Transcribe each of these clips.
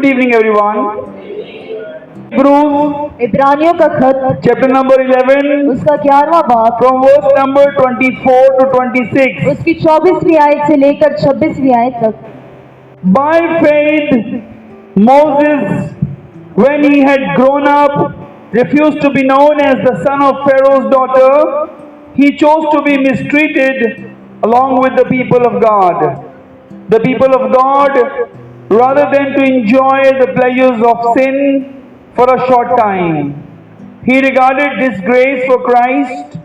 Good evening, everyone. Hebrews, इब्रानियों का खत chapter number 11, उसका 11वां बाब from verse number 24 to 26. उसकी 24वीं आयत से लेकर 26वीं आयत तक। By faith, Moses, when he had grown up, refused to be known as the son of Pharaoh's daughter. He chose to be mistreated along with the people of God. The people of God, rather than to enjoy the pleasures of sin for a short time, he regarded disgrace for Christ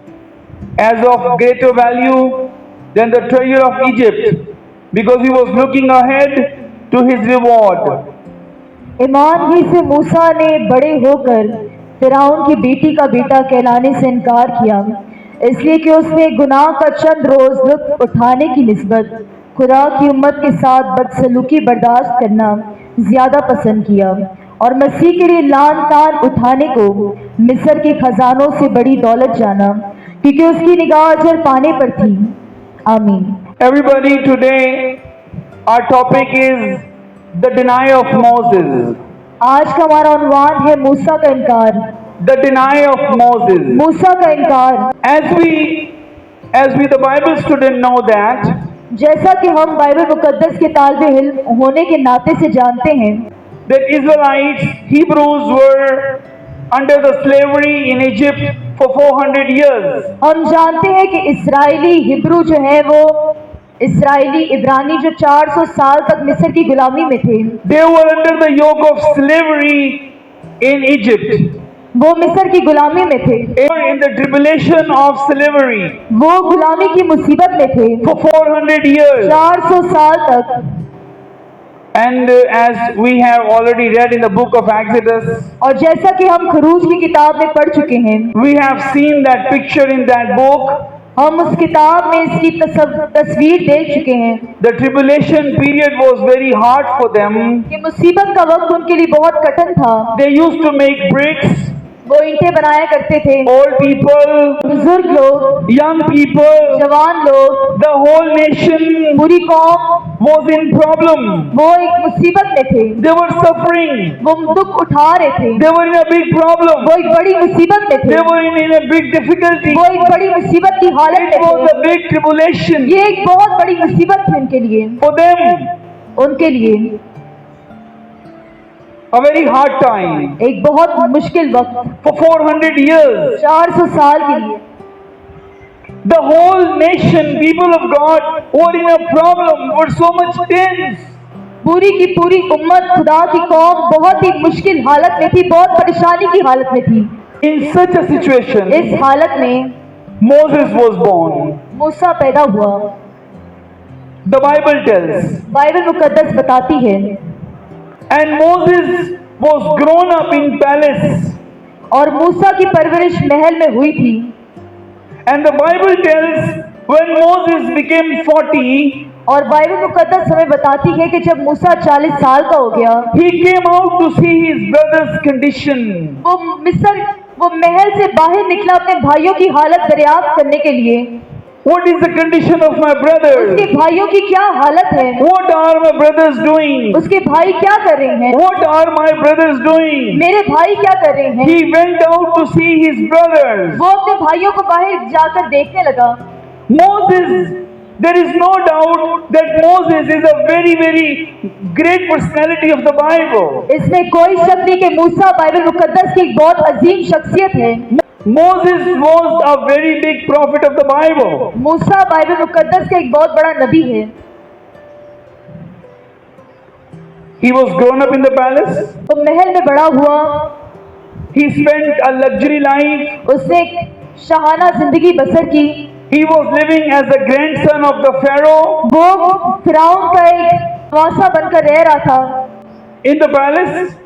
as of greater value than the treasure of Egypt, because he was looking ahead to his reward. ईमान ही से मूसा ने बड़े होकर फिरौन की बेटी का बेटा कहलाने से इनकार किया, इसलिए कि उसने गुनाह का चंद रोज लुत्फ उठाने की निस्बत खुदा की उम्मत के साथ बदसलूकी बर्दाश्त करना ज्यादा पसंद किया और मसीह के लिए लान तान उठाने को मिस्र के खजानों से बड़ी दौलत जाना, क्योंकि उसकी निगाह अजर पाने पर थी। आमीन। Everybody, today our topic is the deny of Moses. आज का हमारा उन्वान है मूसा का इनकार। The deny of Moses. मूसा का इनकार। As we the Bible student know that जैसा कि हम बाइबल मुकद्दस के तालिब इल्म होने के नाते से जानते हैं that Israelites, Hebrews were under the slavery in Egypt for 400 years. हम जानते हैं कि इस्राएली हिब्रू जो है वो इस्राएली इब्रानी जो 400 साल तक मिस्र की गुलामी में थे, They were under the yoke of slavery in Egypt. वो मिस्र की गुलामी में थे, They were in the tribulation of slavery वो गुलामी की मुसीबत में थे for 400 years. 400 साल तक। And as we have already read in the book of Exodus, और जैसा कि हम खरूज की किताब में पढ़ चुके हैं, we have seen that picture in that book. हम उस किताब में इसकी तस्वीर देख चुके हैं। The tribulation period was very hard for them. कि मुसीबत का वक्त उनके लिए बहुत कठिन था। They used to make bricks. वो ईंटें बनाया करते थे। Old people, बुजुर्ग लोग, young people, जवान लोग, the whole nation पूरी कौम was in problem. वो एक मुसीबत में थे, They were suffering. वो दुख उठा रहे थे, They were in a big problem. वो एक बड़ी मुसीबत में थे, They were in a big difficulty. वो एक बड़ी मुसीबत की हालत It में was थे। a big tribulation ये एक बहुत बड़ी मुसीबत थी उनके लिए, for them. उनके लिए A very hard time एक बहुत मुश्किल वक्त, for 400 years. 400 साल के लिए The whole nation, people of God, were in a problem, were so much tense. पूरी की पूरी उम्मत खुदा की कौम बहुत ही मुश्किल हालत में थी, बहुत परेशानी की हालत में थी। In such a situation, इस हालत में Moses was born. मूसा पैदा हुआ। The Bible tells. बाइबल मुकद्दस बताती है, And Moses was grown up in palace. और मूसा की परवरिश महल में हुई थी। And the Bible tells when Moses became 40, और बाइबल मुकद्दस हमें बताती है कि जब मूसा 40 साल का हो गया, he came out to see his brother's condition. वो महल से बाहर निकला अपने भाइयों की हालत दरियाफ्त करने के लिए। What is the condition of my brothers? उसके भाइयों की क्या हालत है, What are my brothers doing? उसके भाई क्या कर रहे हैं, What are my brothers doing? मेरे भाई क्या कर रहे हैं। He went out to see his brothers. वो अपने भाइयों को बाहर जाकर देखने लगा। Moses, there is no doubt that Moses is a very, very great personality of the Bible. इसमें कोई शक नहीं कि मूसा बाइबल मुकद्दस की एक बहुत अजीम शख्सियत है। Moses was a very big prophet of the Bible. Musa Bible मुकद्दस का एक बहुत बड़ा नबी है। He was grown up in the palace. वो महल में बड़ा हुआ, He spent a luxury life. उसने एक शाहाना जिंदगी बसर की। He was living as the grandson of the Pharaoh वो फिरौन का एक वासा बनकर रह रहा था in the palace.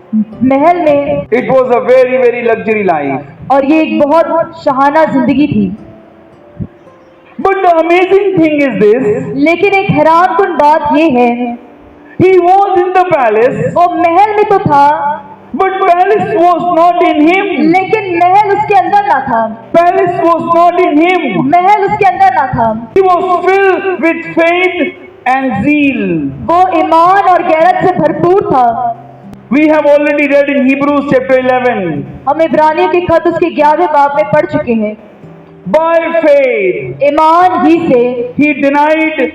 महल में, It was a very, very luxury life. और ये एक बहुत शाहाना जिंदगी थी। But the amazing thing is this, लेकिन एक हैरानकुन बात ये है, he was in the palace, वो महल में तो था, but palace was not in him. लेकिन महल उसके अंदर ना था। Palace was not in him. महल उसके अंदर ना था। He was filled with faith and zeal, वो ईमान और गैरत से भरपूर था, We have already read in Hebrews chapter 11. हम इब्रानियों के खत उसके 11वें बाब में पढ़ चुके हैं। By faith, ईमान ही से he denied.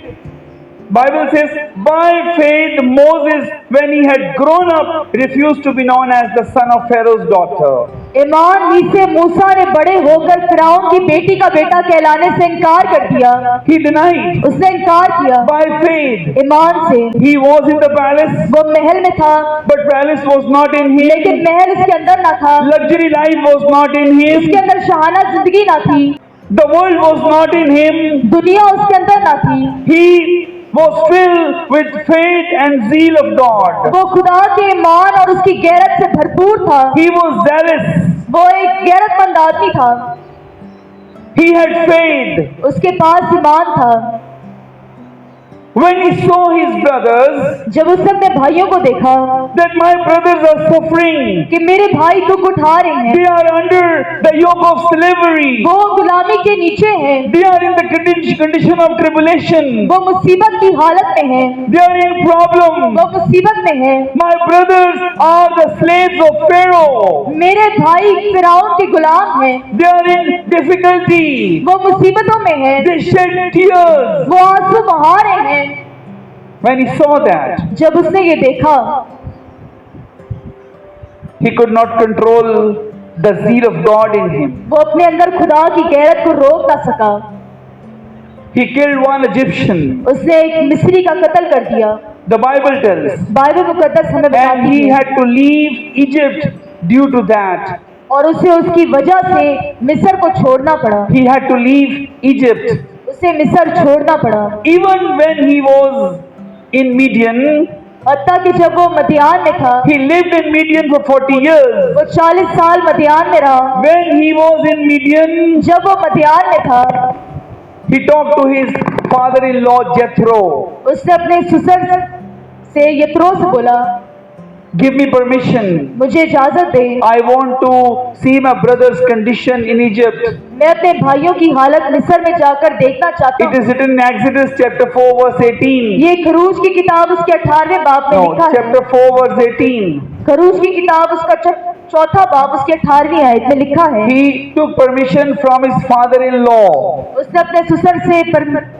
Bible says, by faith Moses, when he had grown up, refused to be known as the son of Pharaoh's daughter. ईमान ही से मूसा ने बड़े होकर फिरौन की बेटी का बेटा कहलाने से इनकार कर दिया। He denied. उसने इनकार किया। By faith, ईमान से he was in the palace, वो महल में था, but palace was not in him. लेकिन महल उसके अंदर ना था, Luxury life was not in him. उसके अंदर शाहाना जिंदगी ना थी, The world was not in him. दुनिया उसके अंदर ना थी। He was filled with faith and zeal of God. वो खुदा के ईमान और उसकी गैरत से भरपूर था। He was zealous. वो एक गैरतमंद आदमी था। He had faith. उसके पास ईमान था। When he saw his brothers, जब उसने अपने भाइयों को देखा that my brothers are suffering, कि मेरे भाई दुख उठा रहे हैं, they are under the yoke of slavery, वो गुलामी के नीचे हैं, they are in the condition of tribulation, वो मुसीबत की हालत में हैं, they are in problem. वो मुसीबत में हैं। My brothers are the slaves of Pharaoh. मेरे भाई फिरौन के गुलाम हैं, They are in difficulty. वो मुसीबतों में हैं, They shed tears. वो आंसू बहा रहे हैं। When he saw that, जब उसने ये देखा, he could not control the zeal of God in him. वो अपने अंदर खुदा की गैरत को रोक ना सका। He killed one Egyptian. उसने एक मिस्री का कत्ल कर दिया। The Bible tells. बाइबल मुकद्दस हमें And बताती he है। had to leave Egypt due to that. और उसे उसकी वजह से मिस्र को छोड़ना पड़ा। He had to leave Egypt. उसे मिस्र छोड़ना पड़ा। Even when he was in Midian, हत्ता कि जब वो मदियान में था, he lived in Midian for 40 years. वो 40 साल मदियान में रहा। When he was in Midian, जब वो मदियान में था, he talked to his father-in-law Jethro. उसने अपने ससुर से यत्रो से बोला, Give me permission. मुझे इजाजत दे, I want to see my brother's condition in Egypt. मैं अपने भाइयों की हालत मिस्र में जाकर देखना चाहता It हूँ। is written in Exodus chapter 4 verse 18. ये खरूज की किताब उसके 18वें बाब में No, लिखा है। chapter 4 verse 18. खरूज की किताब उसका चौथा बाब उसके 18वीं आयत में लिखा है। He took permission from his father-in-law. उसने अपने ससुर से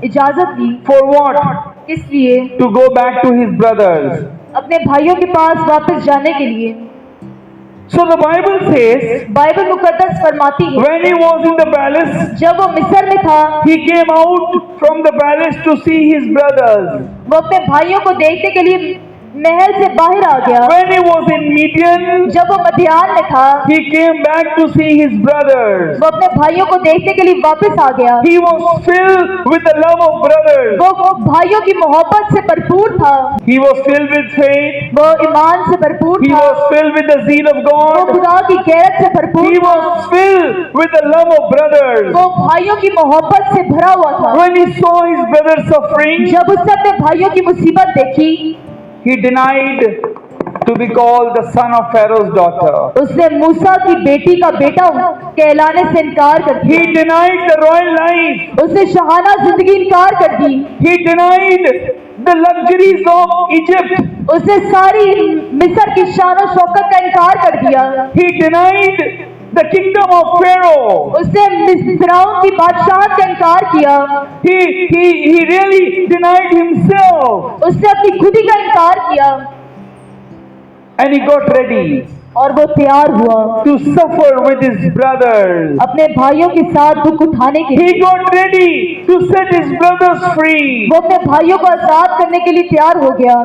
इजाजत ली। For what? किस लिए? To go back to his brothers. अपने भाइयों के पास वापस जाने के लिए। So the Bible says, Bible मुकद्दस फरमाती है, when he was in the palace, जब वो मिस्र में था, he came out from the palace to see his brothers. वो अपने भाइयों को देखने के लिए महल से बाहर आ गया। When he was in Midian, जब वो मदियान में था, he came back to see his brothers. वो अपने भाइयों को देखने के लिए वापस आ गया। He was filled with the love of brothers. वो भाइयों की मोहब्बत से भरपूर था। He was filled with faith. वो ईमान से भरपूर He था। was filled with the zeal of वो God. खुदा की गैरत से भरपूर He था। was filled with the love of brothers. वो भाइयों की मोहब्बत से भरा हुआ था। When he saw his brothers suffering, जब उसने अपने भाइयों की मुसीबत देखी, he denied to be called the son of Pharaoh's daughter. उसने मूसा की बेटी का बेटा कहलाने से इनकार कर He दिया। denied the royal life. उसने शहाना जिंदगी इनकार कर दी। He denied the luxuries of Egypt. उसने सारी मिस्र की शान और शौकत का इनकार कर दिया। He denied the kingdom of Pharaoh. उसने फिरौन की बादशाहत का इनकार किया। He really denied himself. उसने अपनी खुदी का इनकार किया And he got ready और वो तैयार हुआ to suffer with his brothers. अपने भाइयों के साथ दुख उठाने के लिए। He got ready to set his brothers free. वो अपने भाइयों को आजाद करने के लिए तैयार हो गया।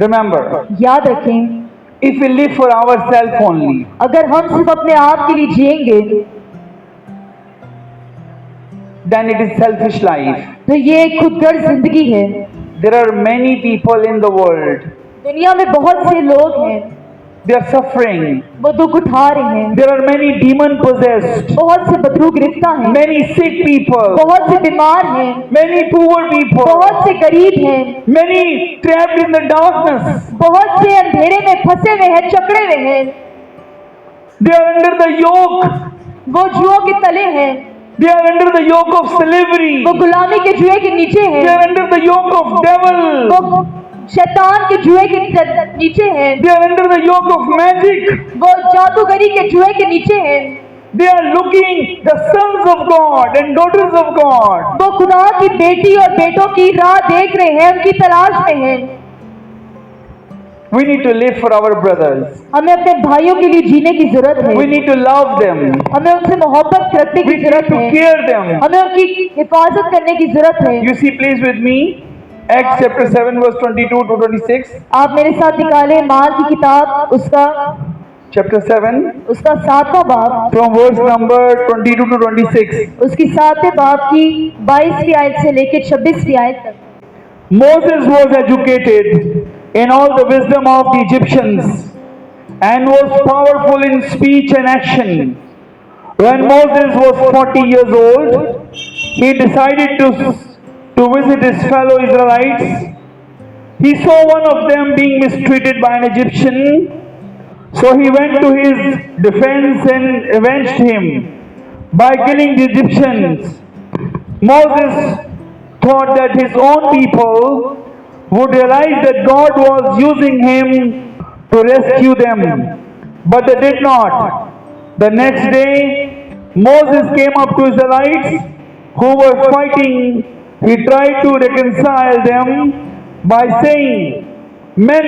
Remember, याद रखें, if we live for ourselves only, अगर हम सिर्फ अपने आप के लिए जिएंगे then it is selfish life. तो ये एक खुदगर्ज जिंदगी है। There are many people in the world. दुनिया में बहुत से लोग हैं, They are suffering. वो दुख उठा रहे हैं। There are many demon possessed. बहुत से बदरू गिरफ्तार हैं, Many sick people. बहुत से बीमार हैं, Many poor people. बहुत से गरीब हैं, Many trapped in the darkness. बहुत से अंधेरे में फंसे हुए हैं, जकड़े हुए हैं। They are under the yoke. वो जुओं के तले हैं, They are under the yoke of slavery. वो गुलामी के जुए के नीचे They हैं, are under the yoke of devil. वो शैतान के जुए के नीचे हैं, They are under the yoke of magic. वो जादूगरी के जुए के नीचे हैं। They are looking the sons of God and daughters of God. वो खुदा की बेटी और बेटों की राह देख रहे हैं, उनकी तलाश में हैं। We need to live for our brothers. हमें अपने भाइयों के लिए जीने की जरूरत है। We need to love them. हमें उनसे मोहब्बत रखने We की need जरूरत to है। care them. हमें उनकी हिफाजत करने की जरूरत है। You see, please with me, Acts chapter 7 verse 22 to 26. आप मेरे साथ निकाले मार की किताब उसका Chapter 7 7वां बाब, from verse number 22 to 26. उसकी 7वें बाब की 22वीं आयत से लेकर 26वीं आयत तक। Moses was educated in all the wisdom of the Egyptians and was powerful in speech and action. When Moses was 40 years old, he decided to visit his fellow Israelites. He saw one of them being mistreated by an Egyptian, so he went to his defense and avenged him by killing the Egyptians. Moses thought that his own people would realize that God was using him to rescue them, but they did not. The next day, Moses came up to Israelites who were fighting. He tried to reconcile them by saying, "Men,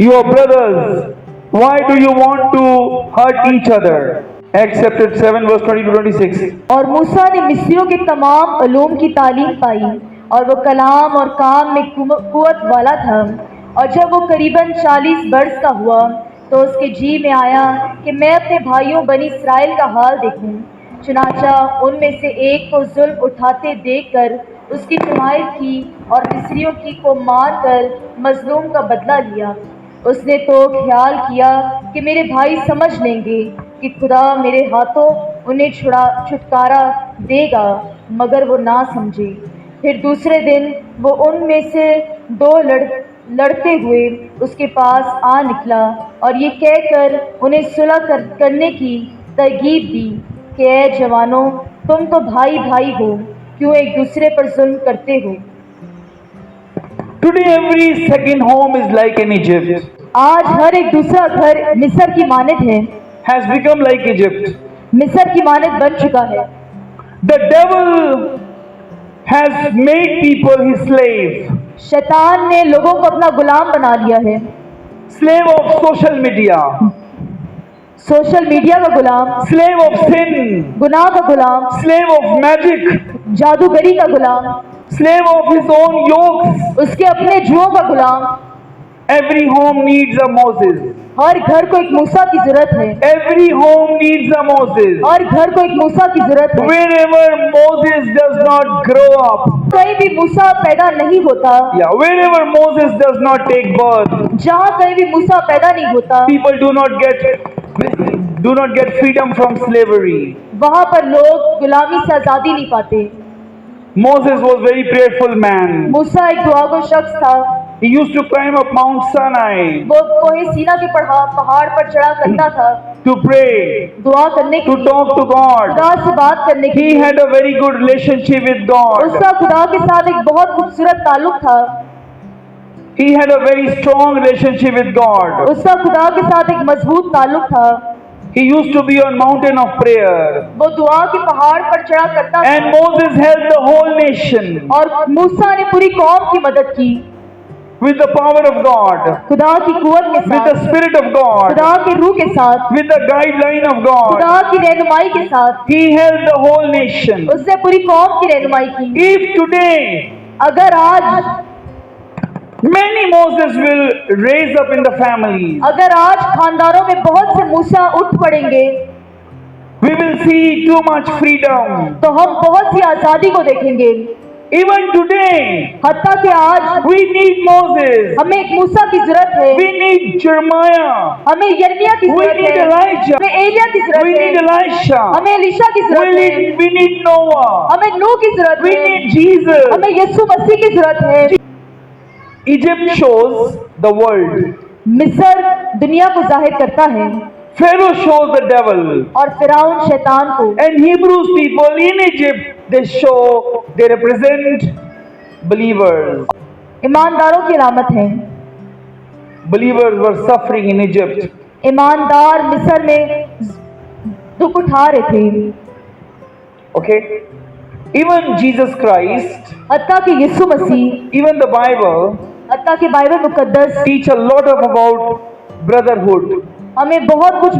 you are brothers. Why do you want to hurt each other?" Acts chapter 7 verse 20 to 26. और मूसा ने मिस्रियों के तमाम उलूम की तालीम पाई और वो कलाम और काम में कुवत वाला था। और जब वो करीबन 40 वर्ष का हुआ तो उसके जी में आया कि मैं अपने भाइयों बनी इस्राएल का हाल देखूं। चुनाचा उनमें से एक को जुल्म उठाते देखकर उसकी हिमायत की और मिस्रियों की को मारकर मजलूम का बदला लिया। उसने तो ख्याल किया कि मेरे भाई समझ लेंगे कि खुदा मेरे हाथों उन्हें छुटकारा देगा, मगर वो ना समझे। फिर दूसरे दिन वो उनमें से 2 लड़ते हुए उसके पास आ निकला और ये कहकर उन्हें सुलह करने की तरगीब दी कि ऐ जवानों, तुम तो भाई भाई हो, क्यों एक दूसरे पर जुल्म करते हो। Today every second home is like in Egypt. आज हर एक दूसरा घर मिस्र की मानद है, Has become like Egypt. मिस्र की मानद बन चुका है। The devil has made people his slave. शैतान ने लोगों को अपना गुलाम बना लिया है। Slave of social media. Social media का गुलाम, Slave of sin. गुनाह का गुलाम, Slave of magic. जादूगरी का गुलाम, Slave of his own yokes. उसके अपने जुओं का गुलाम। Every home needs a Moses. हर घर को एक मूसा की जरूरत है। Every home needs a Moses. हर घर को एक मूसा की जरूरत है। Wherever Moses does not grow up. कहीं भी मूसा पैदा नहीं होता, Yeah, wherever Moses does not take birth. जहाँ कहीं भी मूसा पैदा नहीं होता, People do not get freedom from slavery. वहाँ पर लोग गुलामी से आजादी नहीं पाते। Moses was very prayerful man. मूसा एक दुआगो शख्स था। He used to climb up Mount Sinai वो कोहे सीना के पहाड़ पर चढ़ा करता था to pray, दुआ करने के to लिए, talk to God. खुदा से बात करने के He लिए। had a very good relationship with God. उसका खुदा के साथ एक बहुत खूबसूरत ताल्लुक था। He had a very strong relationship with God. उसका खुदा के साथ एक मजबूत ताल्लुक था। He used to be on mountain of prayer. वो दुआ के पहाड़ पर चढ़ा करता And था Moses helped the whole nation और मूसा ने पूरी कौम की मदद की with the power of God, खुदा की कुव्वत के with साथ, the Spirit of God, खुदा के रूह के साथ, with the guideline of God. खुदा की रहनुमाई के साथ। He helped the whole nation. उसने पूरी कौम की रहनुमाई की। If today अगर आज many Moses will raise up in the families, अगर आज खानदानों में बहुत से मूसा उठ पड़ेंगे we will see too much freedom. तो हम बहुत सी आजादी को देखेंगे। Even today, हत्ता कि आज we need Moses. हमें एक मूसा की जरूरत है, We need Jeremiah. हमें यिर्मयाह की We जरूरत need है, Elijah. हमें एलिया की We जरूरत need है, Elisha. हमें एलीशा की जरूरत है, We need Noah. हमें नूह की जरूरत We है, need Jesus. हमें यीशु मसीह की जरूरत है। Egypt shows the world. मिस्र दुनिया को जाहिर करता है Pharaoh shows the devil. और फिरौन शैतान को। And Hebrews people in Egypt, they represent believers. ईमानदारों की अलामत है। Believers were suffering in Egypt. ईमानदार मिस्र में दुख उठा रहे थे। Okay? Even Jesus Christ, हत्ता कि यीशु मसीह, even the Bible, हत्ता कि Bible मुकद्दस teach a lot about brotherhood, हमें बहुत कुछ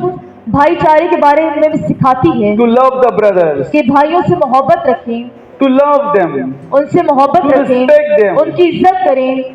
भाईचारे के बारे में भी सिखाती है to love the brothers, कि भाइयों से मोहब्बत रखें, to love them. उनसे मोहब्बत To respect रखें, them. उनकी इज्जत करें।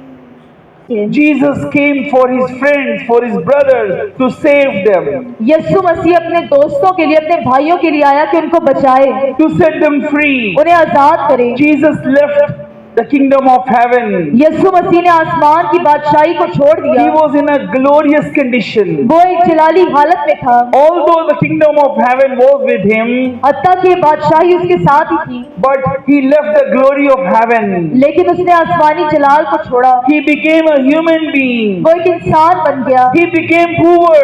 Jesus came for his friends, for his brothers, to save them, यीशु मसीह अपने दोस्तों के लिए, अपने भाइयों के लिए आया कि उनको बचाए, to set them free. उन्हें आजाद करे। Jesus left the kingdom of heaven. यीशु मसीह ने आसमान की बादशाही को छोड़ He दिया। was in a glorious condition. वो एक जलाली हालत में था। Although the kingdom of heaven was with him, हत्ता कि बादशाही उसके साथ ही थी, but he left the glory of heaven. लेकिन उसने आसमानी जलाल को छोड़ा। He became a human being. वो एक इंसान बन गया, He became poor.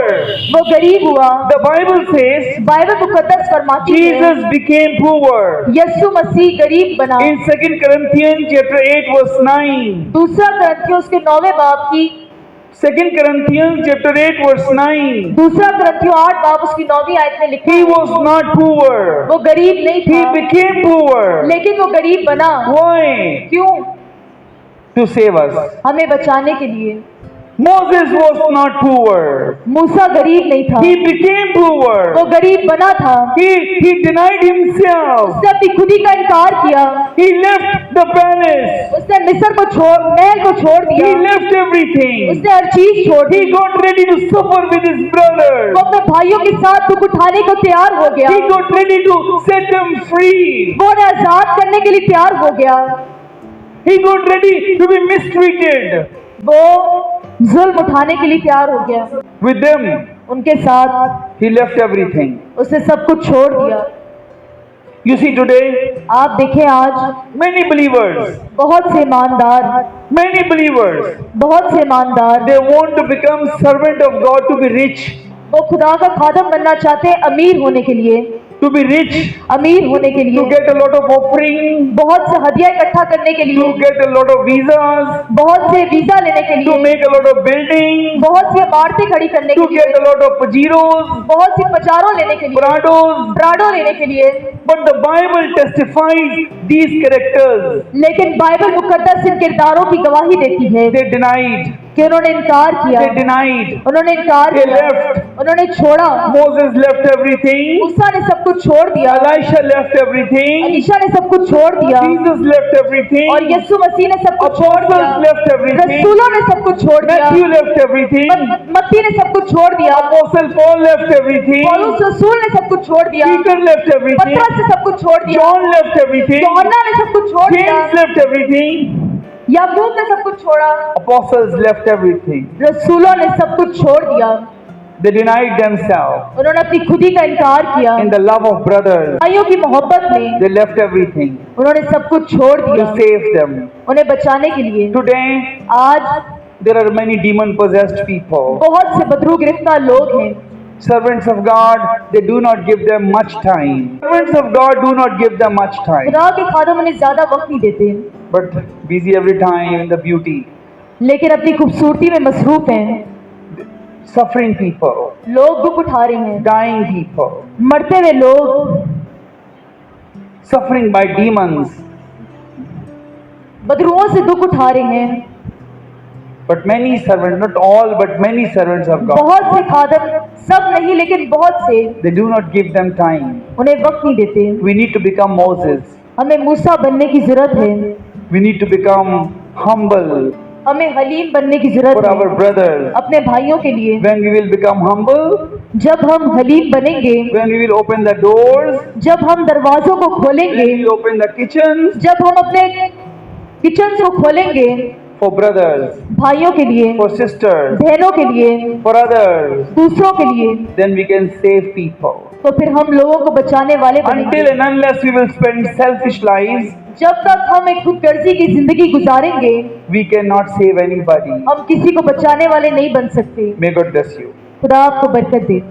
वो गरीब हुआ। The Bible says बाइबल मुकद्दस फरमाती है Jesus became poor. यीशु मसीह गरीब बना। In 2 Corinthians chapter 8 verse 9. दूसरा ग्रंथियों उसके 9वें बाब की 2 Corinthians chapter 8 verse 9. दूसरा ग्रंथियों 8 बाब उसकी 9वीं आयत में लिखा He है, was not poor. वो गरीब नहीं He था, became poor. लेकिन वो गरीब बना। Why? क्यों? To save us. हमें बचाने के लिए। Moses was not poor. मूसा गरीब नहीं था, He became poor. वो गरीब बना था। He denied himself. उसने अपनी खुदी का इनकार किया। He left the palace. उसने मिस्र को छोड़, महल को छोड़ He दिया। left everything. उसने हर चीज छोड़ दी। He got ready to suffer with his brothers. वो अपने भाइयों के साथ दुख उठाने को तैयार हो गया। He got ready to set them free. वो उन्हें आजाद करने के लिए तैयार हो गया। He got ready to be mistreated. वो जुल्म उठाने के लिए तैयार हो गया। With them, उनके साथ he left everything. उसने सब कुछ छोड़ दिया। You see today, आप देखें आज many believers, बहुत से ईमानदार, बहुत से ईमानदार they want to become servant of God, to be rich, वो खुदा का खादम बनना चाहते हैं अमीर होने के लिए, to be rich, अमीर होने के to लिए, get a lot of offering, बहुत से हदिया इकट्ठा करने के to लिए, get a lot of visas, बहुत से वीजा लेने के to लिए, make a lot of building, बहुत सी इमारतें खड़ी करने to के get लिए, a lot of pajeros, बहुत सी पचारों लेने के लिए, prados. प्राडो लेने के लिए। But the Bible testifies these characters. लेकिन बाइबल मुकद्दस इन किरदारों की गवाही देती है They denied. कि उन्होंने इनकार किया, They denied. उन्होंने इनकार They किया, left. उन्होंने छोड़ा। Moses left everything. मूसा ने सब कुछ छोड़ दिया, Elisha left everything. अलीशा ने सब कुछ छोड़ दिया, Jesus left everything. और यीशु मसीह ने सब कुछ छोड़ दिया। Apostles left everything. रसूलों ने सब कुछ छोड़ दिया, Matthew left everything. मत्ती ने सब कुछ छोड़ दिया, Apostle Paul left everything. पौलुस रसूल ने सब कुछ छोड़ दिया, Peter left everything. पतरस ने सब कुछ छोड़ दिया, John left everything. यूहन्ना ने सब कुछ छोड़ दिया, James left everything. याकूब ने सब कुछ छोड़ा, Apostles left everything. रसूलों ने सब कुछ छोड़ दिया। They denied themselves. उन्होंने अपनी खुदी का इनकार किया। In the love of brothers, भाइयों की मोहब्बत में they left everything उन्होंने सब कुछ छोड़ to दिया save them. उन्हें बचाने के लिए। Today, आज there are many demon-possessed people. बहुत से बदरू गिरफ्तार लोग हैं। Servants of God, they do not give them much time. Servants of God do not give them much time, खुदा के खादम उन्हें ज्यादा वक्त नहीं देते, but busy every time in the beauty. लेकिन अपनी खूबसूरती में मसरूफ हैं। Suffering people, लोग दुख उठा रहे हैं, dying people, मरते हुए लोग, suffering by demons. बदरुओं से दुख उठा रहे हैं। But many servants, not all, but many servants of God, बहुत से खादम, सब नहीं लेकिन बहुत से, they do not give them time. उन्हें वक्त नहीं देते। We need to become Moses. हमें मूसा बनने की जरूरत है, We need to become humble हमें हलीम बनने की for जरूरत our है brothers. अपने भाइयों के लिए। When we will become humble, जब हम हलीम बनेंगे, when we will open the doors, जब हम दरवाजों को when खोलेंगे, we will open the kitchens जब हम अपने किचन को खोलेंगे for brothers, भाइयों के लिए, for sisters, बहनों के लिए, for others, दूसरों के लिए, then we can save people. तो फिर हम लोगों को बचाने वाले बनेंगे। Until and unless we will spend selfish lives, जब तक हम एक खुदगर्जी की जिंदगी गुजारेंगे, we cannot save anybody. हम किसी को बचाने वाले नहीं बन सकते। May God bless you. खुदा आपको बरकत दे।